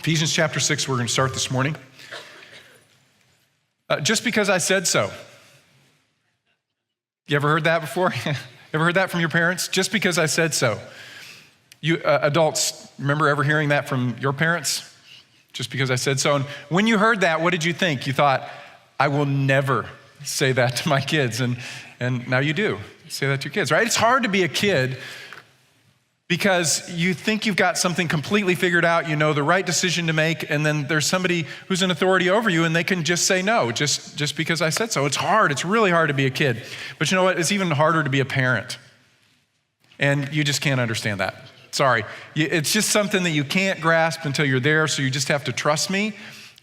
Ephesians chapter 6, we're going to start this morning. Just because I said so. You ever heard that before? Ever heard that from your parents? Just because I said so. You adults, remember ever hearing that from your parents? Just because I said so. And when you heard that, what did you think? You thought, I will never say that to my kids. And now you do. Say that to your kids, right? It's hard to be a kid because you think you've got something completely figured out, you know the right decision to make, and then there's somebody who's an authority over you and they can just say no, just because I said so. It's hard, it's really hard to be a kid. But you know what, it's even harder to be a parent. And you just can't understand that. Sorry, it's just something that you can't grasp until you're there, so you just have to trust me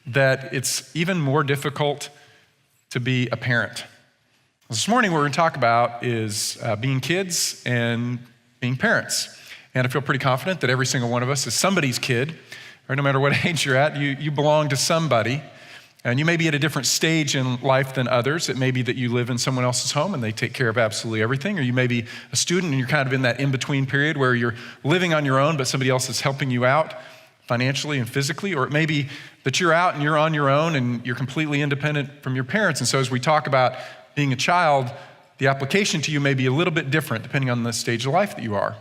that it's even more difficult to be a parent. This morning what we're gonna talk about is being kids and being parents. And I feel pretty confident that every single one of us is somebody's kid, or no matter what age you're at, you belong to somebody. And you may be at a different stage in life than others. It may be that you live in someone else's home and they take care of absolutely everything. Or you may be a student and you're kind of in that in-between period where you're living on your own, but somebody else is helping you out financially and physically. Or it may be that you're out and you're on your own and you're completely independent from your parents. And so as we talk about being a child, the application to you may be a little bit different depending on the stage of life that you are.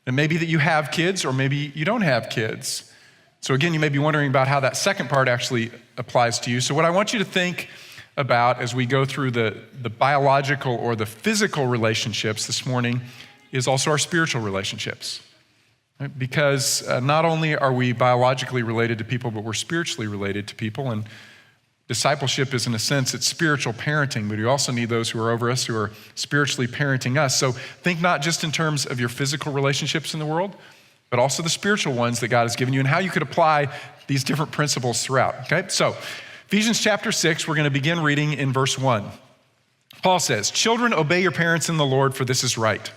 It may be that you have kids or maybe you don't have kids. So again, you may be wondering about how that second part actually applies to you. So what I want you to think about as we go through the biological or the physical relationships this morning is also our spiritual relationships. Right? Because not only are we biologically related to people, but we're spiritually related to people. And discipleship is, in a sense, it's spiritual parenting, but you also need those who are over us who are spiritually parenting us. So think not just in terms of your physical relationships in the world, but also the spiritual ones that God has given you and how you could apply these different principles throughout, okay? So Ephesians chapter 6, we're gonna begin reading in verse 1. Paul says, "Children, obey your parents in the Lord, for this is right.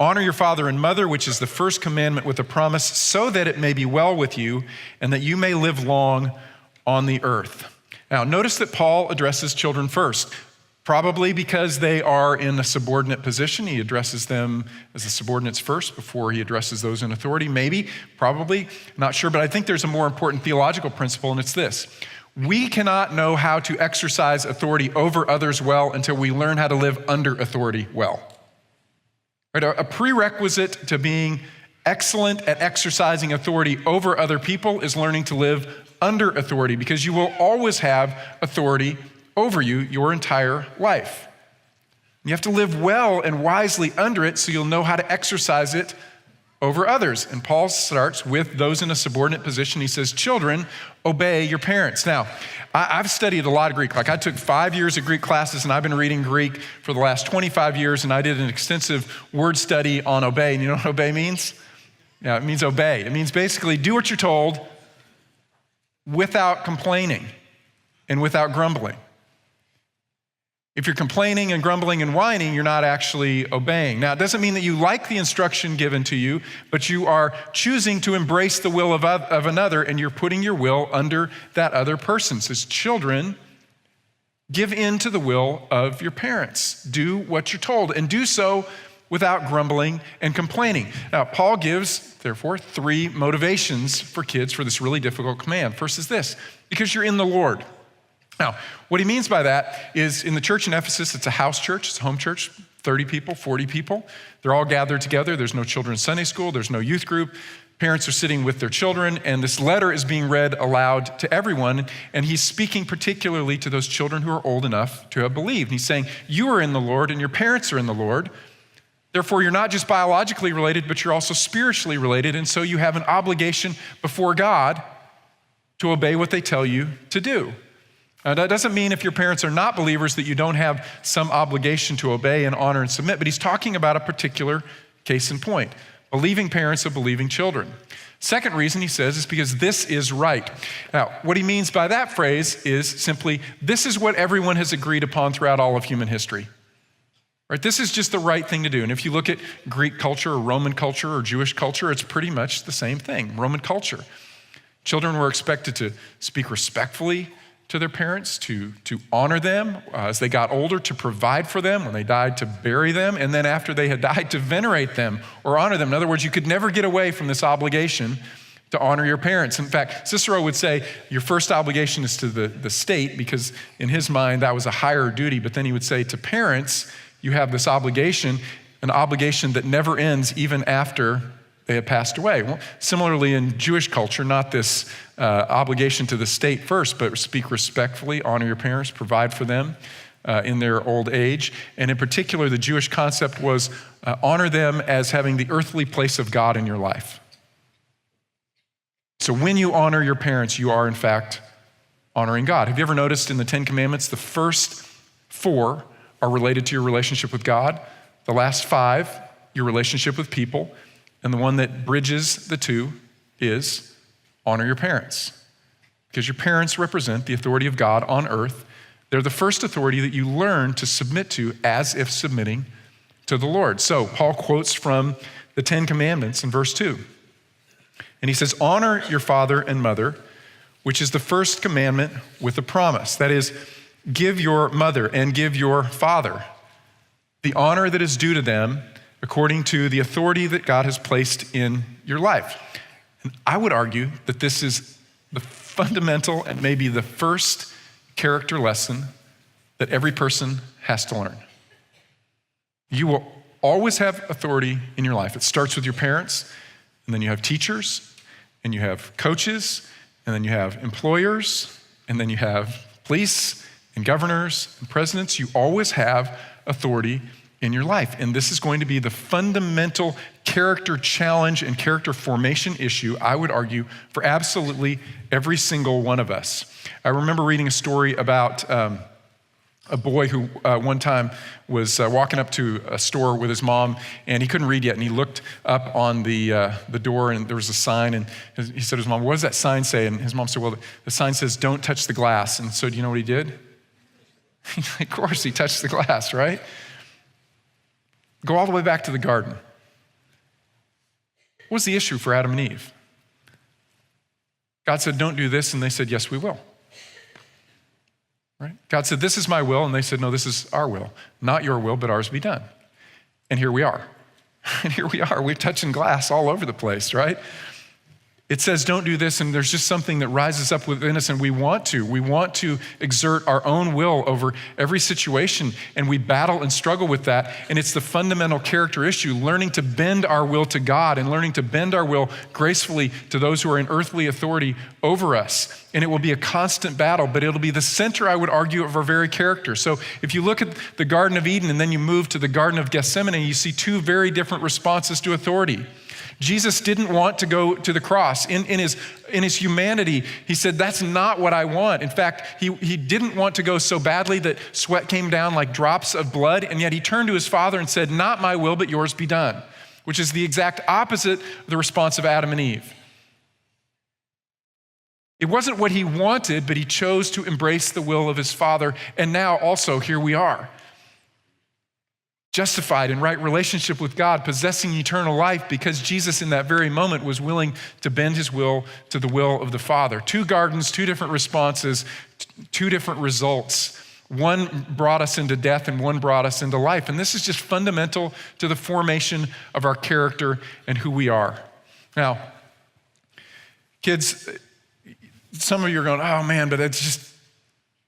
Honor your father and mother, which is the first commandment with a promise, so that it may be well with you and that you may live long on the earth." Now, notice that Paul addresses children first, probably because they are in a subordinate position. He addresses them as the subordinates first before he addresses those in authority. Maybe, probably, not sure, but I think there's a more important theological principle, and it's this. We cannot know how to exercise authority over others well until we learn how to live under authority well. Right? A prerequisite to being excellent at exercising authority over other people is learning to live under authority, because you will always have authority over you your entire life. You have to live well and wisely under it so you'll know how to exercise it over others. And Paul starts with those in a subordinate position. He says, "Children, obey your parents." Now, I've studied a lot of Greek. Like I took 5 years of Greek classes and I've been reading Greek for the last 25 years, and I did an extensive word study on obey. And you know what obey means? Yeah, it means obey. It means basically do what you're told without complaining and without grumbling. If you're complaining and grumbling and whining, you're not actually obeying. Now, it doesn't mean that you like the instruction given to you, but you are choosing to embrace the will of another, and you're putting your will under that other person. It says, "Children, give in to the will of your parents. Do what you're told, and do so without grumbling and complaining." Now, Paul gives, therefore, 3 motivations for kids for this really difficult command. First is this: because you're in the Lord. Now, what he means by that is in the church in Ephesus, it's a house church, it's a home church, 30 people, 40 people. They're all gathered together. There's no children's Sunday school. There's no youth group. Parents are sitting with their children, and this letter is being read aloud to everyone, and he's speaking particularly to those children who are old enough to have believed. He's saying, you are in the Lord, and your parents are in the Lord. Therefore, you're not just biologically related, but you're also spiritually related, and so you have an obligation before God to obey what they tell you to do. Now, that doesn't mean if your parents are not believers that you don't have some obligation to obey and honor and submit, but he's talking about a particular case in point: believing parents of believing children. Second reason he says is because this is right. Now, what he means by that phrase is simply, this is what everyone has agreed upon throughout all of human history. Right? This is just the right thing to do. And if you look at Greek culture or Roman culture or Jewish culture, it's pretty much the same thing. Roman culture. Children were expected to speak respectfully to their parents, to honor them as they got older, to provide for them, when they died, to bury them, and then after they had died, to venerate them or honor them. In other words, you could never get away from this obligation to honor your parents. In fact, Cicero would say your first obligation is to the state, because in his mind that was a higher duty. But then he would say to parents, you have this obligation, an obligation that never ends even after they have passed away. Well, similarly in Jewish culture, not this obligation to the state first, but speak respectfully, honor your parents, provide for them in their old age. And in particular, the Jewish concept was honor them as having the earthly place of God in your life. So when you honor your parents, you are in fact honoring God. Have you ever noticed in the 10 Commandments, the first 4 are related to your relationship with God, the last 5, your relationship with people, and the one that bridges the 2 is honor your parents. Because your parents represent the authority of God on earth. They're the first authority that you learn to submit to as if submitting to the Lord. So Paul quotes from the 10 Commandments in verse 2. And he says, honor your father and mother, which is the first commandment with a promise. That is, give your mother and give your father the honor that is due to them according to the authority that God has placed in your life. And I would argue that this is the fundamental and maybe the first character lesson that every person has to learn. You will always have authority in your life. It starts with your parents, and then you have teachers, and you have coaches, and then you have employers, and then you have police and governors and presidents. You always have authority in your life. And this is going to be the fundamental character challenge and character formation issue, I would argue, for absolutely every single one of us. I remember reading a story about a boy who one time was walking up to a store with his mom, and he couldn't read yet, and he looked up on the door, and there was a sign, and he said to his mom, what does that sign say? And his mom said, well, the sign says, don't touch the glass. And so do you know what he did? Of course, he touched the glass, right? Go all the way back to the garden. What was the issue for Adam and Eve? God said, don't do this, and they said, yes, we will. Right? God said, this is my will, and they said, no, this is our will. Not your will, but ours be done. And here we are. And here we are. We're touching glass all over the place, right? It says, don't do this, and there's just something that rises up within us, and we want to exert our own will over every situation, and we battle and struggle with that, and it's the fundamental character issue, learning to bend our will to God and learning to bend our will gracefully to those who are in earthly authority over us. And it will be a constant battle, but it'll be the center, I would argue, of our very character. So if you look at the Garden of Eden and then you move to the Garden of Gethsemane, you see 2 very different responses to authority. Jesus didn't want to go to the cross. In his humanity, he said, that's not what I want. In fact, he didn't want to go so badly that sweat came down like drops of blood, and yet he turned to his Father and said, not my will, but yours be done, which is the exact opposite of the response of Adam and Eve. It wasn't what he wanted, but he chose to embrace the will of his Father, and now also here we are. Justified in right relationship with God, possessing eternal life because Jesus in that very moment was willing to bend his will to the will of the Father. 2 gardens, 2 different responses, 2 different results. One brought us into death and one brought us into life. And this is just fundamental to the formation of our character and who we are. Now, kids, some of you are going, oh man, but it's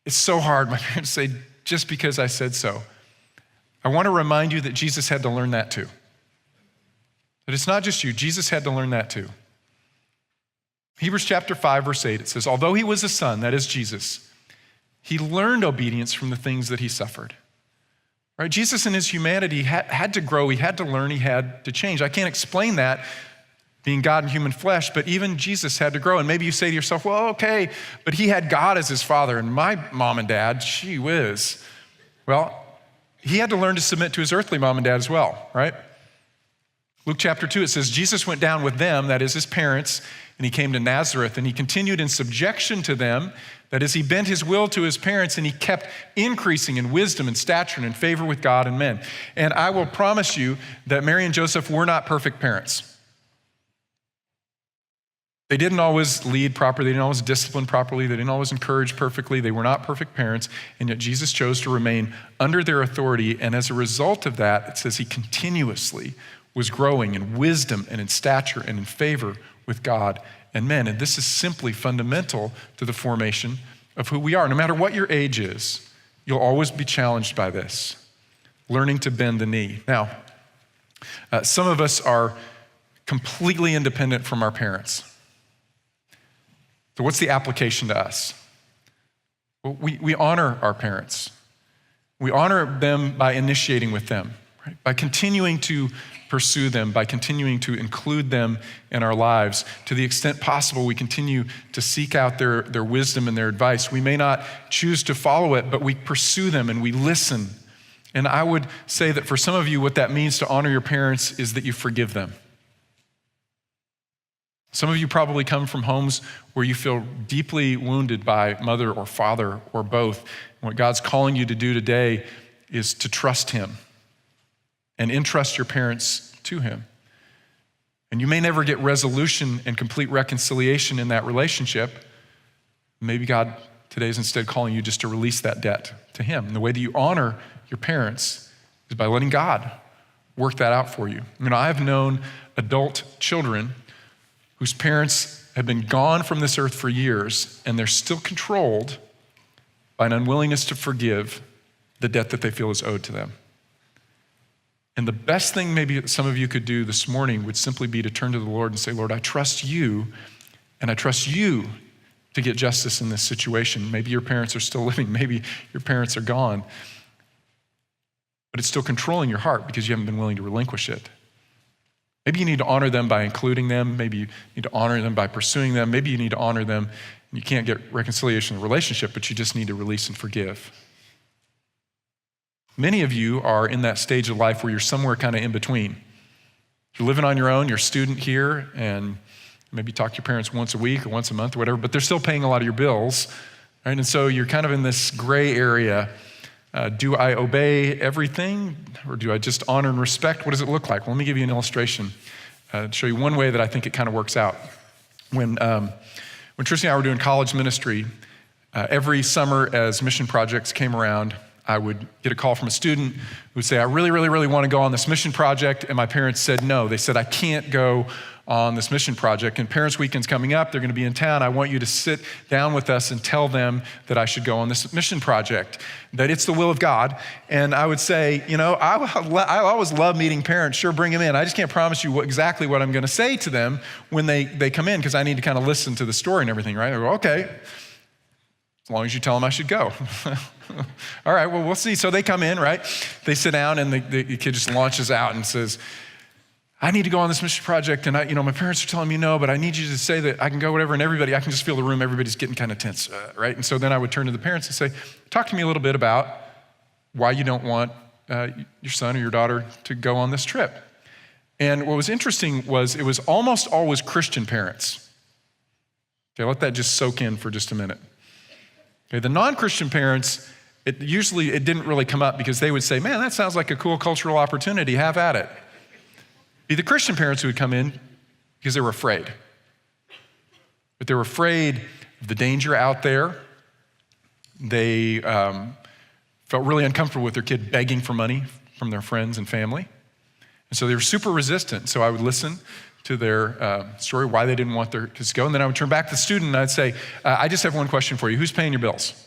so hard. My parents say, just because I said so. I want to remind you that Jesus had to learn that too. That it's not just you, Jesus had to learn that too. Hebrews chapter 5, verse 8, it says, although he was a son, that is Jesus, he learned obedience from the things that he suffered. Right? Jesus in his humanity had to grow, he had to learn, he had to change. I can't explain that being God in human flesh, but even Jesus had to grow. And maybe you say to yourself, well, okay, but he had God as his father, and my mom and dad, gee whiz. Well, he had to learn to submit to his earthly mom and dad as well, right? Luke chapter 2, it says, Jesus went down with them, that is his parents, and he came to Nazareth, and he continued in subjection to them, that is, he bent his will to his parents, and he kept increasing in wisdom and stature and in favor with God and men. And I will promise you that Mary and Joseph were not perfect parents. They didn't always lead properly, they didn't always discipline properly, they didn't always encourage perfectly, they were not perfect parents, and yet Jesus chose to remain under their authority, and as a result of that, it says he continuously was growing in wisdom and in stature and in favor with God and men. And this is simply fundamental to the formation of who we are. No matter what your age is, you'll always be challenged by this, learning to bend the knee. Now, some of us are completely independent from our parents. So what's the application to us? Well, we honor our parents. We honor them by initiating with them, right? By continuing to pursue them, by continuing to include them in our lives. To the extent possible, we continue to seek out their wisdom and their advice. We may not choose to follow it, but we pursue them and we listen. And I would say that for some of you, what that means to honor your parents is that you forgive them. Some of you probably come from homes where you feel deeply wounded by mother or father or both. And what God's calling you to do today is to trust him and entrust your parents to him. And you may never get resolution and complete reconciliation in that relationship. Maybe God today is instead calling you just to release that debt to him. And the way that you honor your parents is by letting God work that out for you. I've known adult children whose parents have been gone from this earth for years, and they're still controlled by an unwillingness to forgive the debt that they feel is owed to them. And the best thing maybe that some of you could do this morning would simply be to turn to the Lord and say, Lord, I trust you, and I trust you to get justice in this situation. Maybe your parents are still living, maybe your parents are gone, but it's still controlling your heart because you haven't been willing to relinquish it. Maybe you need to honor them by including them. Maybe you need to honor them by pursuing them. Maybe you need to honor them and you can't get reconciliation in the relationship, but you just need to release and forgive. Many of you are in that stage of life where you're somewhere kind of in between. You're living on your own, you're a student here, and maybe you talk to your parents once a week or once a month or whatever, but they're still paying a lot of your bills, right? And so you're kind of in this gray area. Do I obey everything, or do I just honor and respect? What does it look like? Well, let me give you an illustration to show you one way that I think it kind of works out. When Tristy and I were doing college ministry, every summer as mission projects came around, I would get a call from a student who would say, I really, really, really want to go on this mission project, and my parents said no. They said, I can't go on this mission project, and Parents Weekend's coming up, they're going to be in town. I want you to sit down with us and tell them that I should go on this mission project, that it's the will of God. And I would say, I always love meeting parents, sure, bring them in. I just can't promise you exactly what I'm going to say to them when they come in, because I need to kind of listen to the story and everything, right? I go, okay, as long as you tell them I should go. All right, well, we'll see. So they come in, right? They sit down, and the kid just launches out and says, I need to go on this mission project, and my parents are telling me no, but I need you to say that I can go, whatever, and I can just feel the room, everybody's getting kind of tense, right? And so then I would turn to the parents and say, talk to me a little bit about why you don't want your son or your daughter to go on this trip. And what was interesting was it was almost always Christian parents. Okay, let that just soak in for just a minute. Okay, the non-Christian parents, it didn't really come up because they would say, man, that sounds like a cool cultural opportunity, have at it. Be the Christian parents who would come in because they were afraid. But they were afraid of the danger out there. They felt really uncomfortable with their kid begging for money from their friends and family. And so they were super resistant. So I would listen to their story, why they didn't want their kids to go. And then I would turn back to the student and I'd say, I just have one question for you. Who's paying your bills?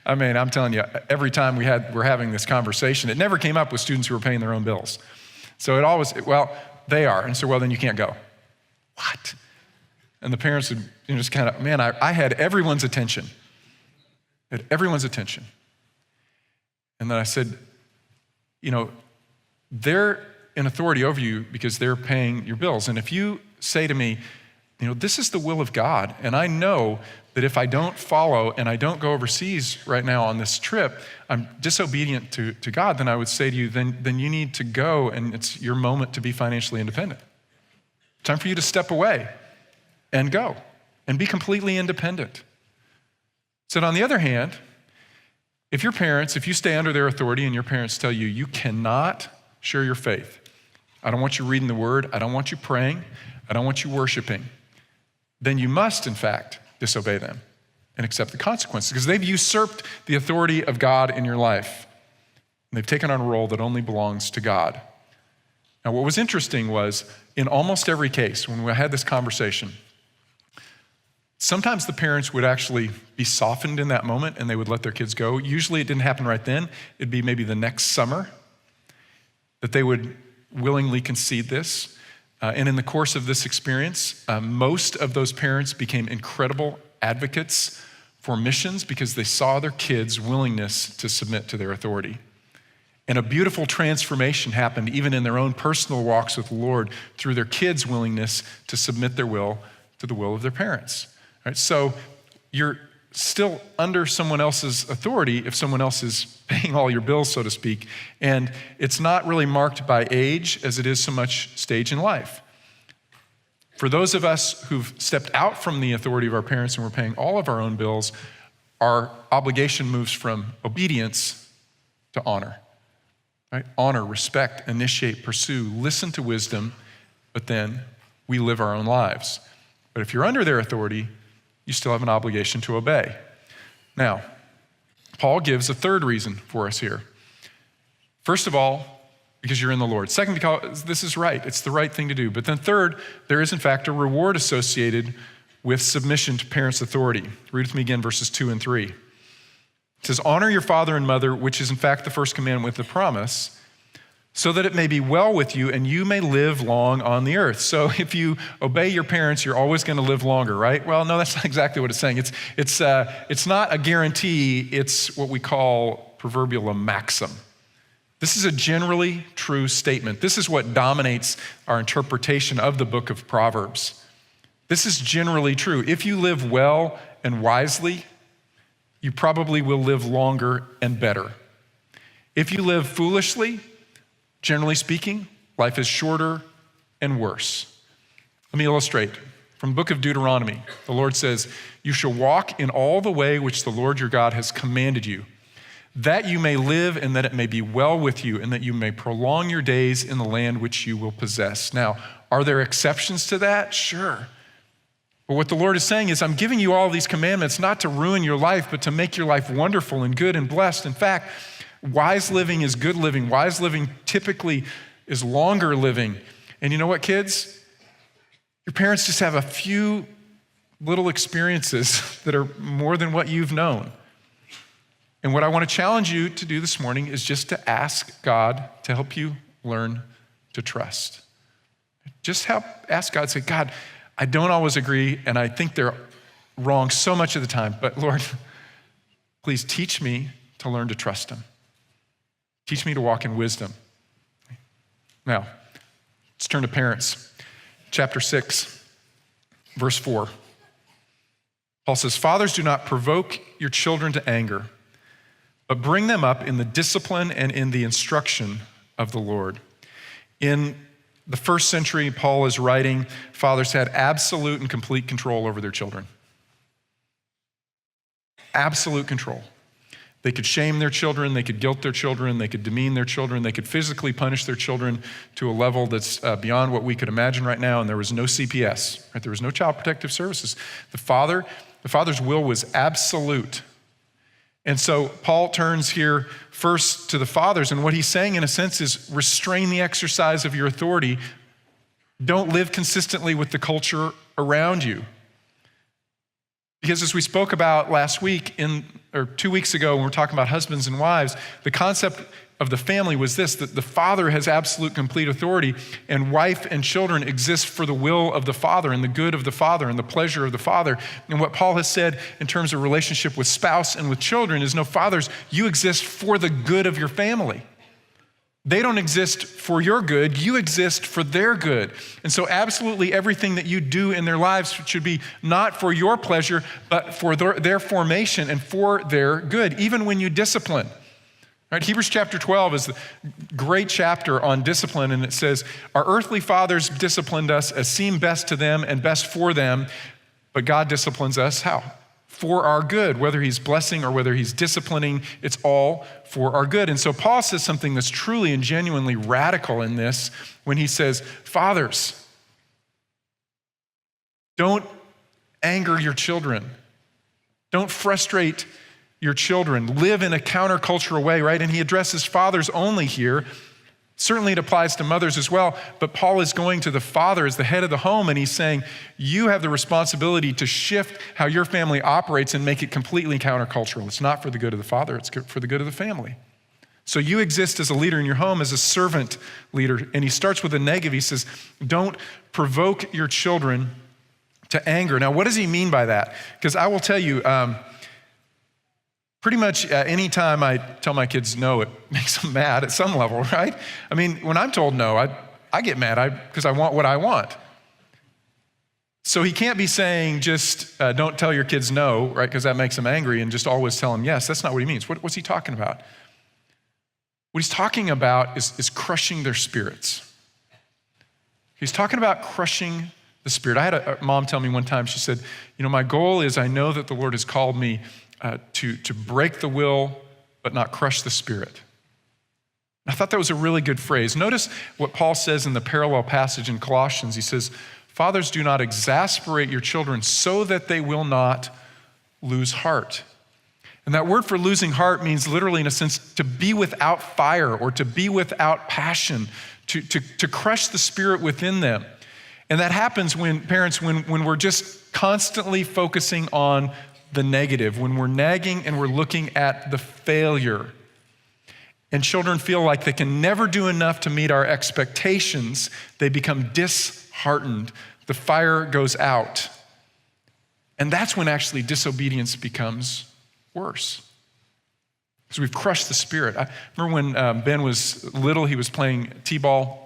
I mean, I'm telling you, every time we're having this conversation, it never came up with students who were paying their own bills. So it always, they are. And so, then you can't go. What? And the parents would just kind of, man, I had everyone's attention. I had everyone's attention. And then I said, they're in authority over you because they're paying your bills. And if you say to me, this is the will of God, and I know that if I don't follow and I don't go overseas right now on this trip, I'm disobedient to God, then I would say to you, then you need to go, and it's your moment to be financially independent. Time for you to step away and go and be completely independent. So on the other hand, if you stay under their authority and your parents tell you, you cannot share your faith, I don't want you reading the word, I don't want you praying, I don't want you worshiping, then you must, in fact, disobey them and accept the consequences because they've usurped the authority of God in your life. And they've taken on a role that only belongs to God. Now, what was interesting was in almost every case, when we had this conversation, sometimes the parents would actually be softened in that moment and they would let their kids go. Usually it didn't happen right then. It'd be maybe the next summer that they would willingly concede this. And in the course of this experience, most of those parents became incredible advocates for missions because they saw their kids' willingness to submit to their authority. And a beautiful transformation happened even in their own personal walks with the Lord through their kids' willingness to submit their will to the will of their parents. All right, so you're still under someone else's authority if someone else is paying all your bills, so to speak. And it's not really marked by age as it is so much stage in life. For those of us who've stepped out from the authority of our parents and we're paying all of our own bills, our obligation moves from obedience to honor. Right? Honor, respect, initiate, pursue, listen to wisdom, but then we live our own lives. But if you're under their authority, you still have an obligation to obey. Now, Paul gives a third reason for us here. First of all, because you're in the Lord. Second, because this is right. It's the right thing to do. But then third, there is in fact a reward associated with submission to parents' authority. Read with me again verses 2 and 3. It says, honor your father and mother, which is in fact the first commandment with the promise, so that it may be well with you and you may live long on the earth. So if you obey your parents, you're always going to live longer, right? Well, no, that's not exactly what it's saying. It's not a guarantee. It's what we call proverbial a maxim. This is a generally true statement. This is what dominates our interpretation of the book of Proverbs. This is generally true. If you live well and wisely, you probably will live longer and better. If you live foolishly, generally speaking, life is shorter and worse. Let me illustrate. From the book of Deuteronomy, the Lord says, you shall walk in all the way which the Lord your God has commanded you, that you may live and that it may be well with you and that you may prolong your days in the land which you will possess. Now, are there exceptions to that? Sure. But what the Lord is saying is, I'm giving you all these commandments not to ruin your life, but to make your life wonderful and good and blessed. In fact, wise living is good living. Wise living typically is longer living. And you know what, kids? Your parents just have a few little experiences that are more than what you've known. And what I want to challenge you to do this morning is just to ask God to help you learn to trust. Just ask God, say, God, I don't always agree, and I think they're wrong so much of the time, but Lord, please teach me to learn to trust Him. Teach me to walk in wisdom. Now, let's turn to parents. Chapter 6, verse 4. Paul says, fathers, do not provoke your children to anger, but bring them up in the discipline and in the instruction of the Lord. In the first century, Paul is writing, fathers had absolute and complete control over their children. Absolute control. They could shame their children, they could guilt their children, they could demean their children, they could physically punish their children to a level that's beyond what we could imagine right now, and there was no CPS, right? There was no child protective services. The father's will was absolute. And so Paul turns here first to the fathers, and what he's saying in a sense is restrain the exercise of your authority. Don't live consistently with the culture around you. Because as we spoke about last week, or 2 weeks ago when we were talking about husbands and wives, the concept of the family was this, that the father has absolute complete authority and wife and children exist for the will of the father and the good of the father and the pleasure of the father. And what Paul has said in terms of relationship with spouse and with children is, no, fathers, you exist for the good of your family. They don't exist for your good, you exist for their good. And so absolutely everything that you do in their lives should be not for your pleasure, but for their formation and for their good, even when you discipline. Right? Hebrews chapter 12 is the great chapter on discipline, and it says, our earthly fathers disciplined us as seemed best to them and best for them, but God disciplines us how? For our good. Whether he's blessing or whether he's disciplining, it's all for our good. And so Paul says something that's truly and genuinely radical in this when he says, fathers, don't anger your children. Don't frustrate your children. Live in a countercultural way, right? And he addresses fathers only here. Certainly it applies to mothers as well, but Paul is going to the father as the head of the home, and he's saying, you have the responsibility to shift how your family operates and make it completely countercultural. It's not for the good of the father, it's for the good of the family. So you exist as a leader in your home, as a servant leader, and he starts with a negative. He says, don't provoke your children to anger. Now, what does he mean by that? Because I will tell you, pretty much anytime I tell my kids no, it makes them mad at some level, right? I mean, when I'm told no, I get mad because I want what I want. So he can't be saying just don't tell your kids no, right? Because that makes them angry, and just always tell them yes. That's not what he means. What's he talking about? What he's talking about is crushing their spirits. He's talking about crushing the spirit. I had a mom tell me one time, she said, my goal is I know that the Lord has called me to break the will, but not crush the spirit. I thought that was a really good phrase. Notice what Paul says in the parallel passage in Colossians. He says, fathers, do not exasperate your children so that they will not lose heart. And that word for losing heart means literally, in a sense, to be without fire or to be without passion, to crush the spirit within them. And that happens when we're just constantly focusing on the negative, when we're nagging and we're looking at the failure. And children feel like they can never do enough to meet our expectations. They become disheartened. The fire goes out. And that's when actually disobedience becomes worse. Because we've crushed the spirit. I remember when Ben was little, he was playing t-ball,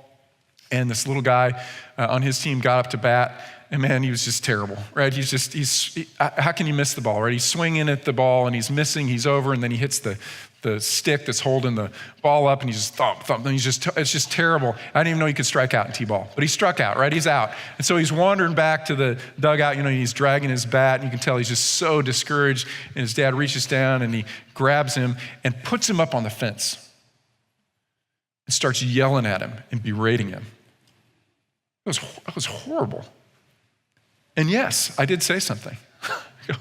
and this little guy on his team got up to bat, and man, he was just terrible, right? How can you miss the ball, right? He's swinging at the ball, and he's missing, he's over, and then he hits the stick that's holding the ball up, and he just thump, and it's just terrible. I didn't even know he could strike out in t-ball, but he struck out, right? He's out. And so he's wandering back to the dugout, he's dragging his bat, and you can tell he's just so discouraged, and his dad reaches down, and he grabs him and puts him up on the fence and starts yelling at him and berating him. It was horrible. And yes, I did say something. I go,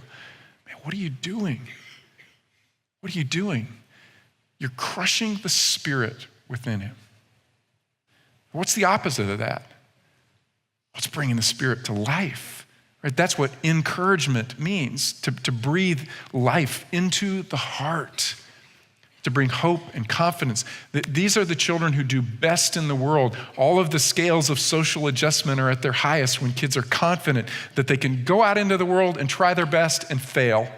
man, what are you doing? What are you doing? You're crushing the spirit within him. What's the opposite of that? What's bringing the spirit to life? Right? That's what encouragement means, to breathe life into the heart, to bring hope and confidence. These are the children who do best in the world. All of the scales of social adjustment are at their highest when kids are confident that they can go out into the world and try their best and fail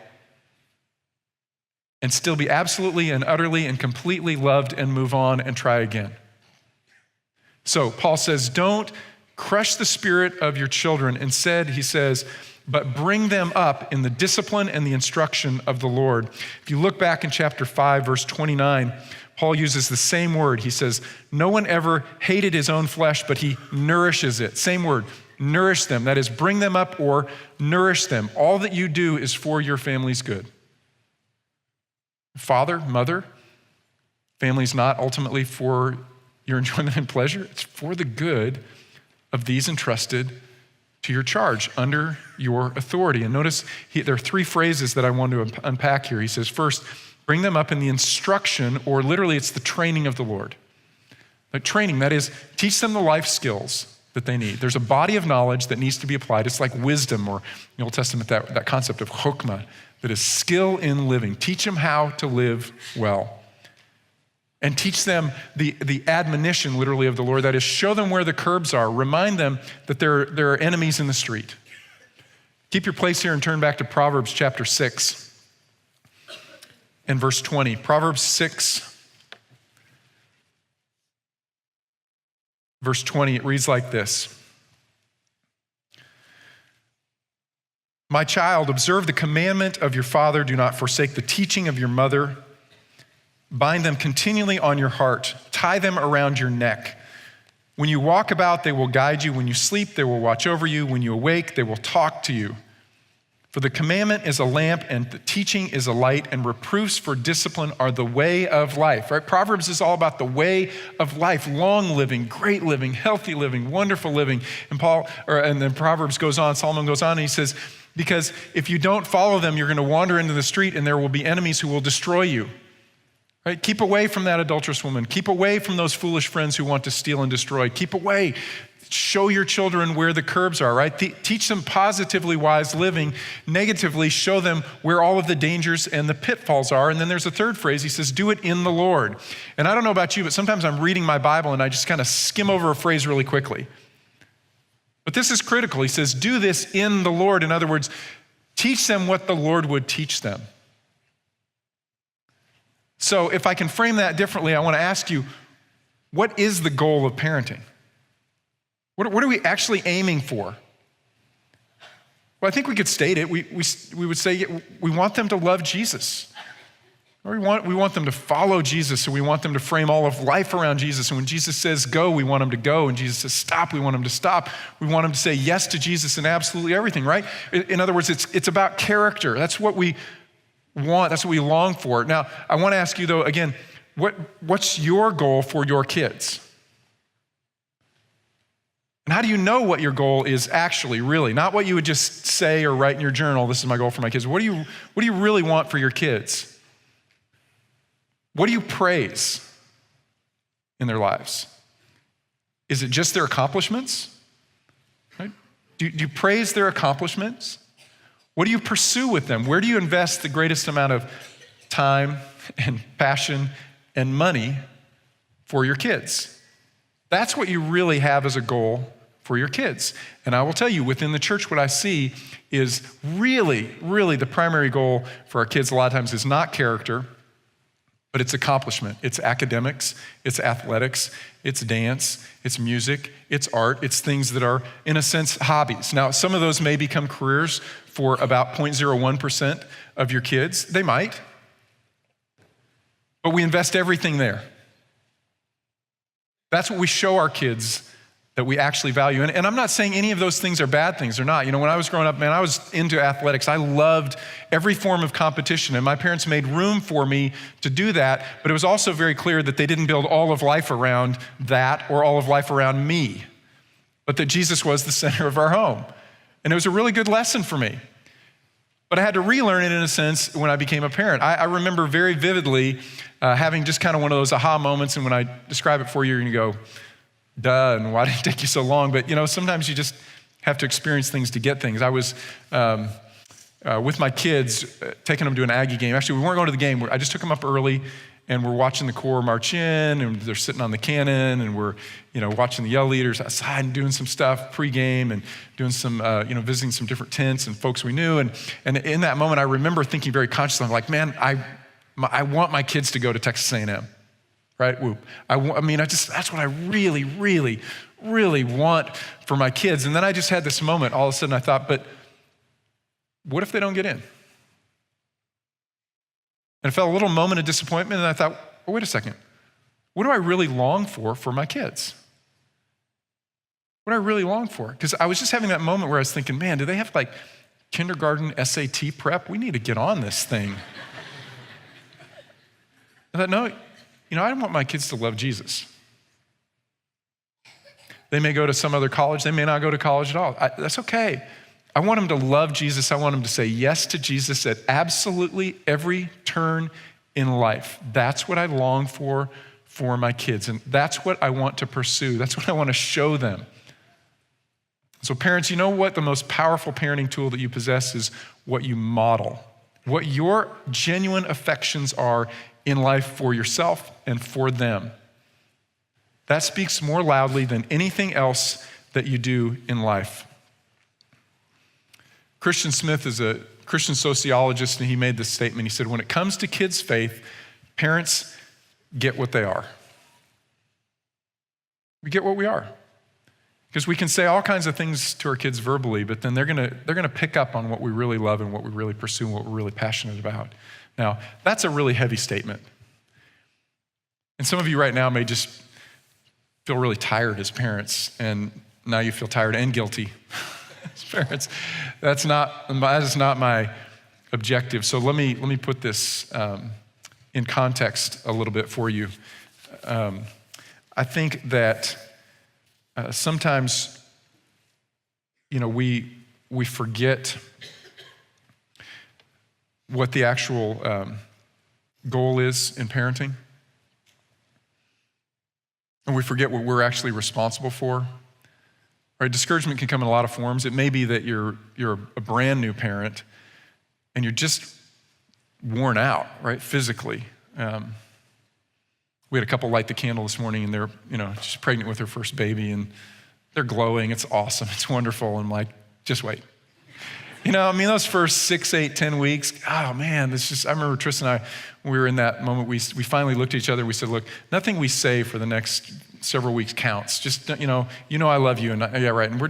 and still be absolutely and utterly and completely loved and move on and try again. So Paul says, don't crush the spirit of your children. Instead, he says, but bring them up in the discipline and the instruction of the Lord. If you look back in chapter 5, verse 29, Paul uses the same word. He says, no one ever hated his own flesh, but he nourishes it. Same word, nourish them. That is, bring them up or nourish them. All that you do is for your family's good. Father, mother, family's not ultimately for your enjoyment and pleasure. It's for the good of these entrusted to your charge, under your authority. And notice there are three phrases that I want to unpack here. He says, first, bring them up in the instruction, or literally it's the training of the Lord. Like training, that is, teach them the life skills that they need. There's a body of knowledge that needs to be applied. It's like wisdom, or in the Old Testament, that concept of chokmah, that is skill in living. Teach them how to live well. And teach them the admonition, literally, of the Lord. That is, show them where the curbs are. Remind them that there are enemies in the street. Keep your place here and turn back to Proverbs chapter 6 and verse 20. Proverbs 6, verse 20, it reads like this. My child, observe the commandment of your father. Do not forsake the teaching of your mother. Bind them continually on your heart. Tie them around your neck. When you walk about, they will guide you. When you sleep, they will watch over you. When you awake, they will talk to you. For the commandment is a lamp, and the teaching is a light, and reproofs for discipline are the way of life. Right? Proverbs is all about the way of life, long living, great living, healthy living, wonderful living. And then Proverbs goes on, Solomon goes on, and he says, because if you don't follow them, you're going to wander into the street, and there will be enemies who will destroy you. right? Keep away from that adulterous woman. Keep away from those foolish friends who want to steal and destroy. Keep away. Show your children where the curbs are, right? Teach them positively wise living. Negatively, show them where all of the dangers and the pitfalls are. And then there's a third phrase. He says, do it in the Lord. And I don't know about you, but sometimes I'm reading my Bible and I just kind of skim over a phrase really quickly. But this is critical. He says, do this in the Lord. In other words, teach them what the Lord would teach them. So if I can frame that differently, I want to ask you, what is the goal of parenting? What are we actually aiming for? Well, I think we could state it. We would say we want them to love Jesus. Or we want them to follow Jesus, so we want them to frame all of life around Jesus. And when Jesus says go, we want them to go. And Jesus says stop, we want them to stop. We want them to say yes to Jesus in absolutely everything, right? In other words, it's about character. That's what we want. That's what we long for. Now, I want to ask you, though, again, what's your goal for your kids? And how do you know what your goal is actually, really? Not what you would just say or write in your journal, this is my goal for my kids. What do you really want for your kids? What do you praise in their lives? Is it just their accomplishments? Right? Do you praise their accomplishments? What do you pursue with them? Where do you invest the greatest amount of time and passion and money for your kids? That's what you really have as a goal for your kids. And I will tell you, within the church, what I see is really, really the primary goal for our kids a lot of times is not character, but it's accomplishment. It's academics, it's athletics, it's dance, it's music, it's art, it's things that are, in a sense, hobbies. Now, some of those may become careers for about 0.01% of your kids. They might. But we invest everything there. That's what we show our kids that we actually value. And I'm not saying any of those things are bad things. They're not. You know, when I was growing up, man, I was into athletics. I loved every form of competition, and my parents made room for me to do that, but it was also very clear that they didn't build all of life around that or all of life around me, but that Jesus was the center of our home. And it was a really good lesson for me. But I had to relearn it in a sense when I became a parent. I remember very vividly having just kind of one of those aha moments, and when I describe it for you, you're gonna go, duh, and why did it take you so long? But you know, sometimes you just have to experience things to get things. I was with my kids, taking them to an Aggie game. Actually, we weren't going to the game. I just took them up early, and we're watching the Corps march in, and they're sitting on the cannon, and we're, you know, watching the yell leaders outside and doing some stuff pregame and doing some, visiting some different tents and folks we knew. And in that moment, I remember thinking very consciously, I'm like, man, I want my kids to go to Texas A&M. Right? That's what I really, really, really want for my kids. And then I just had this moment, all of a sudden I thought, but what if they don't get in? And I felt a little moment of disappointment, and I thought, well, wait a second. What do I really long for my kids? What do I really long for? Because I was just having that moment where I was thinking, man, do they have like kindergarten SAT prep? We need to get on this thing. I thought, no, I want my kids to love Jesus. They may go to some other college. They may not go to college at all. That's okay. I want them to love Jesus. I want them to say yes to Jesus at absolutely every turn in life. That's what I long for my kids. And that's what I want to pursue. That's what I want to show them. So parents, you know what? The most powerful parenting tool that you possess is what you model. What your genuine affections are in life for yourself and for them. That speaks more loudly than anything else that you do in life. Christian Smith is a Christian sociologist, and he made this statement. He said, when it comes to kids' faith, parents get what they are. We get what we are. Because we can say all kinds of things to our kids verbally, but then they're gonna pick up on what we really love and what we really pursue and what we're really passionate about. Now, that's a really heavy statement. And some of you right now may just feel really tired as parents, and now you feel tired and guilty as parents. That is not my objective. So let me put this in context a little bit for you. I think that sometimes, we forget what the actual goal is in parenting. And we forget what we're actually responsible for. Right? Discouragement can come in a lot of forms. It may be that you're a brand new parent and you're just worn out, right, physically. We had a couple light the candle this morning, and they're, she's pregnant with her first baby, and they're glowing. It's awesome. It's wonderful. And I'm like, just wait. Those first 6, 8, 10 weeks, oh man, I remember Tristan and I, when we were in that moment, we finally looked at each other. We said, look, nothing we say for the next several weeks counts. Just, I love you. And yeah, right. And we're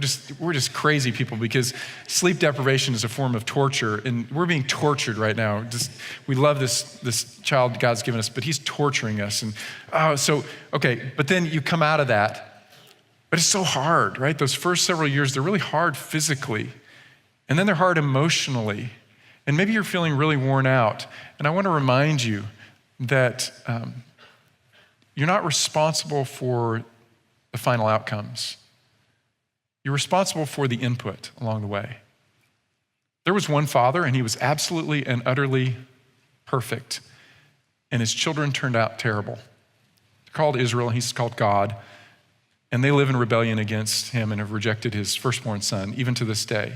just crazy people, because sleep deprivation is a form of torture, and we're being tortured right now. We love this child God's given us, but he's torturing us. And but then you come out of that, but it's so hard, right? Those first several years, they're really hard physically. And then they're hard emotionally. And maybe you're feeling really worn out. And I want to remind you that you're not responsible for the final outcomes. You're responsible for the input along the way. There was one father, and he was absolutely and utterly perfect. And his children turned out terrible. They're called Israel, and he's called God. And they live in rebellion against him and have rejected his firstborn son, even to this day.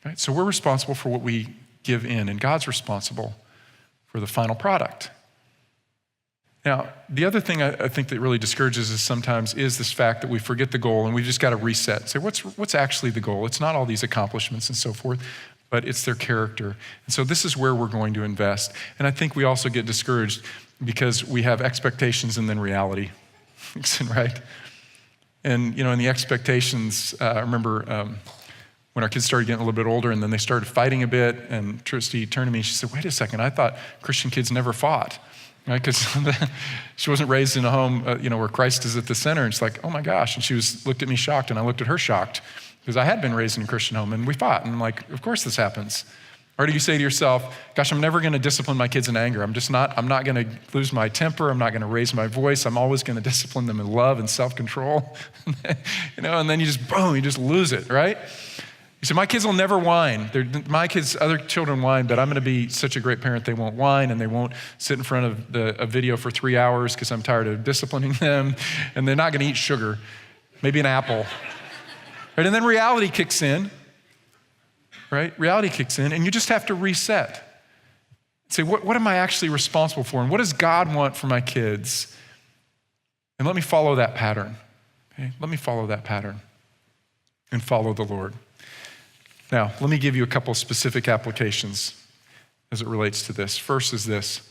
Right? So we're responsible for what we give in, and God's responsible for the final product. Now, the other thing I think that really discourages us sometimes is this fact that we forget the goal, and we've just got to reset and say, what's actually the goal? It's not all these accomplishments and so forth, but it's their character. And so this is where we're going to invest. And I think we also get discouraged because we have expectations and then reality, right? And, in the expectations, I remember when our kids started getting a little bit older, and then they started fighting a bit, and Tristy turned to me and she said, wait a second, I thought Christian kids never fought, right? Because she wasn't raised in a home where Christ is at the center, and she's like, oh my gosh, and she looked at me shocked, and I looked at her shocked, because I had been raised in a Christian home, and we fought, and I'm like, of course this happens. Or do you say to yourself, gosh, I'm never gonna discipline my kids in anger. I'm not gonna lose my temper. I'm not gonna raise my voice. I'm always gonna discipline them in love and self-control. And then you just lose it, right? You say, my kids will never whine. Other children whine, but I'm gonna be such a great parent, they won't whine, and they won't sit in front of a video for 3 hours because I'm tired of disciplining them, and they're not gonna eat sugar, maybe an apple. Right? And then reality kicks in, right? Reality kicks in, and you just have to reset. Say, what am I actually responsible for? And what does God want for my kids? And let me follow that pattern, okay? Let me follow that pattern and follow the Lord. Now, let me give you a couple specific applications as it relates to this. First is this.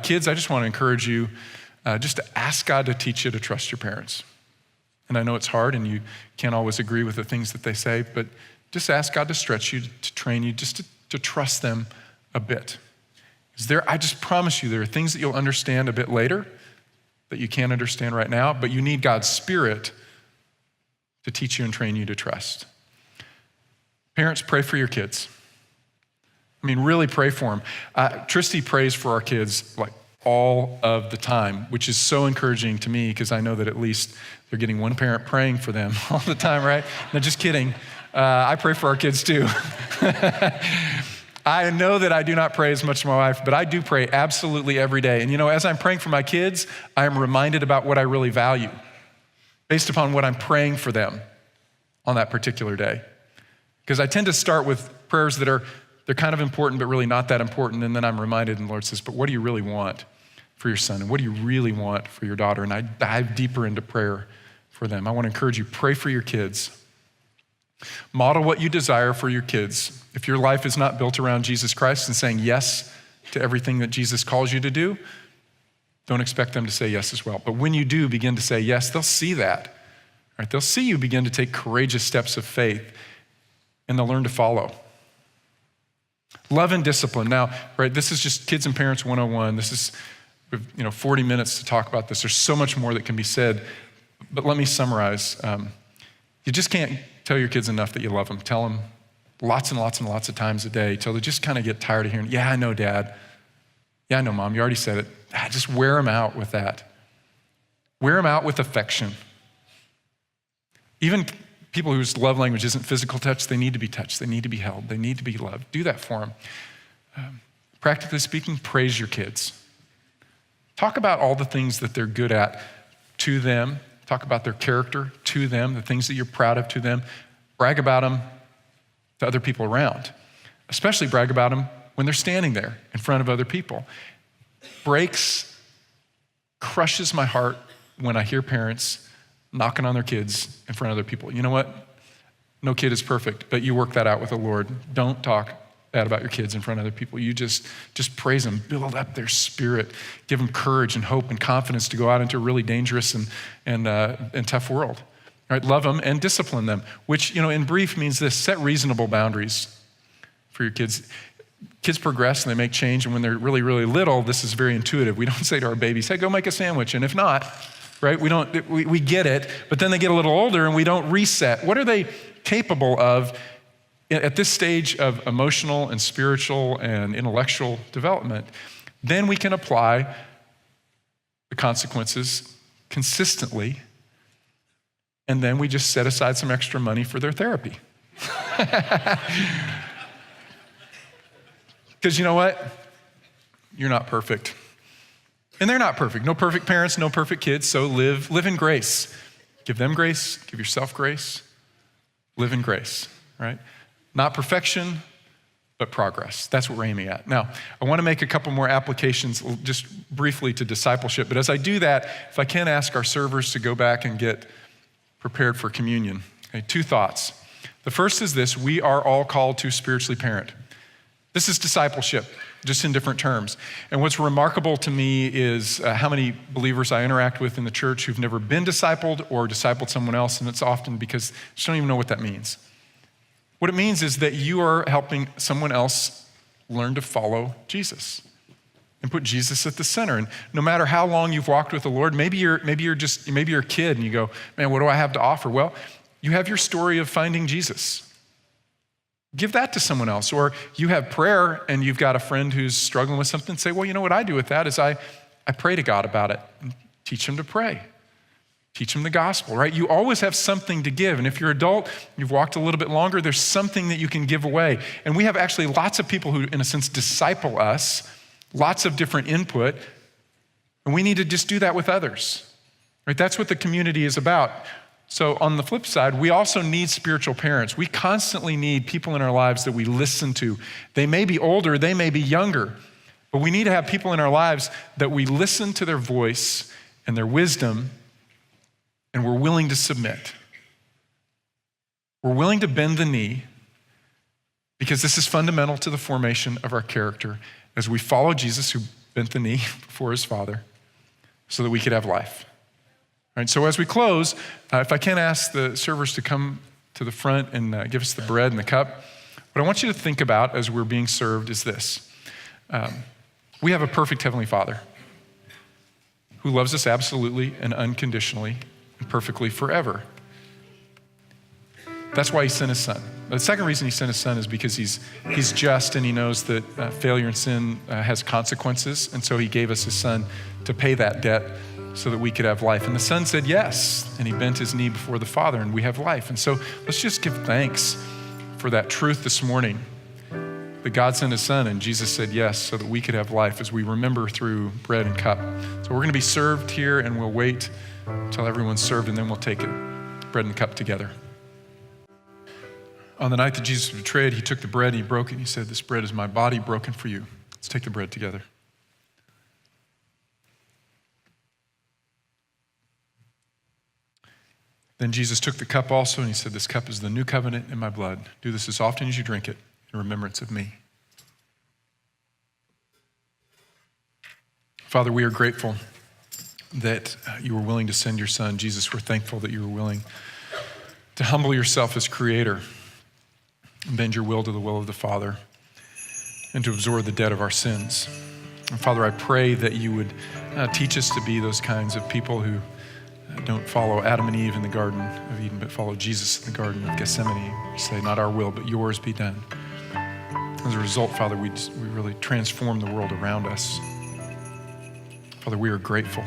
Kids, I just want to encourage you just to ask God to teach you to trust your parents. And I know it's hard, and you can't always agree with the things that they say, but just ask God to stretch you, to train you, just to trust them a bit. I just promise you there are things that you'll understand a bit later that you can't understand right now, but you need God's Spirit to teach you and train you to trust. Parents, pray for your kids. Really pray for them. Tristy prays for our kids like all of the time, which is so encouraging to me because I know that at least they're getting one parent praying for them all the time, right? No, just kidding. I pray for our kids too. I know that I do not pray as much for my wife, but I do pray absolutely every day. And as I'm praying for my kids, I am reminded about what I really value based upon what I'm praying for them on that particular day. Because I tend to start with prayers that they're kind of important, but really not that important. And then I'm reminded, and the Lord says, but what do you really want for your son? And what do you really want for your daughter? And I dive deeper into prayer for them. I want to encourage you, pray for your kids. Model what you desire for your kids. If your life is not built around Jesus Christ and saying yes to everything that Jesus calls you to do, don't expect them to say yes as well. But when you do begin to say yes, they'll see that. Right? They'll see you begin to take courageous steps of faith, and they'll learn to follow. Love and discipline. Now, right, this is just Kids and Parents 101. This is 40 minutes to talk about this. There's so much more that can be said, but let me summarize. You just can't tell your kids enough that you love them. Tell them lots and lots and lots of times a day till they just kind of get tired of hearing, yeah, I know, Dad. Yeah, I know, Mom. You already said it. Just wear them out with that. Wear them out with affection. Even people whose love language isn't physical touch, they need to be touched. They need to be held. They need to be loved. Do that for them. Practically speaking, praise your kids. Talk about all the things that they're good at to them. Talk about their character to them, the things that you're proud of to them. Brag about them to other people around. Especially brag about them when they're standing there in front of other people. Crushes my heart when I hear parents knocking on their kids in front of other people. You know what? No kid is perfect, but you work that out with the Lord. Don't talk bad about your kids in front of other people. You just praise them, build up their spirit, give them courage and hope and confidence to go out into a really dangerous and tough world. All right, love them and discipline them, which, in brief means this: set reasonable boundaries for your kids. Kids progress and they make change, and when they're really, really little, this is very intuitive. We don't say to our babies, hey, go make a sandwich, and if not, right, we get it, but then they get a little older and we don't reset. What are they capable of at this stage of emotional and spiritual and intellectual development? Then we can apply the consequences consistently, and then we just set aside some extra money for their therapy. Because you know what? You're not perfect. And they're not perfect. No perfect parents, no perfect kids, so live in grace. Give them grace, give yourself grace, live in grace, right? Not perfection, but progress. That's what we're aiming at. Now, I want to make a couple more applications just briefly to discipleship, but as I do that, if I can ask our servers to go back and get prepared for communion. Okay, 2 thoughts. The first is this: we are all called to spiritually parent. This is discipleship, just in different terms. And what's remarkable to me is how many believers I interact with in the church who've never been discipled or discipled someone else, and it's often because they just don't even know what that means. What it means is that you are helping someone else learn to follow Jesus and put Jesus at the center. And no matter how long you've walked with the Lord, maybe you're a kid and you go, man, what do I have to offer? Well, you have your story of finding Jesus. Give that to someone else. Or you have prayer and you've got a friend who's struggling with something. Say, well, you know what I do with that is I pray to God about it and teach him to pray. Teach them the gospel, right? You always have something to give. And if you're an adult, you've walked a little bit longer, there's something that you can give away. And we have actually lots of people who, in a sense, disciple us, lots of different input. And we need to just do that with others, right? That's what the community is about. So on the flip side, we also need spiritual parents. We constantly need people in our lives that we listen to. They may be older, they may be younger, but we need to have people in our lives that we listen to their voice and their wisdom, and we're willing to submit. We're willing to bend the knee, because this is fundamental to the formation of our character as we follow Jesus, who bent the knee before his Father so that we could have life. All right, so as we close, if I can ask the servers to come to the front and give us the bread and the cup, what I want you to think about as we're being served is this. We have a perfect Heavenly Father who loves us absolutely and unconditionally and perfectly forever. That's why he sent his son. The second reason he sent his son is because he's just, and he knows that failure and sin has consequences, and so he gave us his son to pay that debt so that we could have life. And the son said yes, and he bent his knee before the Father, and we have life. And so let's just give thanks for that truth this morning, that God sent his son and Jesus said yes so that we could have life, as we remember through bread and cup. So we're gonna be served here, and we'll wait until everyone's served, and then we'll take it, bread and cup together. On the night that Jesus was betrayed, he took the bread and he broke it, and he said, this bread is my body broken for you. Let's take the bread together. Then Jesus took the cup also, and he said, this cup is the new covenant in my blood. Do this as often as you drink it in remembrance of me. Father, we are grateful that you were willing to send your son. Jesus, we're thankful that you were willing to humble yourself as creator and bend your will to the will of the Father and to absorb the debt of our sins. And Father, I pray that you would teach us to be those kinds of people who don't follow Adam and Eve in the Garden of Eden, but follow Jesus in the Garden of Gethsemane. Say, not our will, but yours be done. As a result, Father, we really transform the world around us. Father, we are grateful.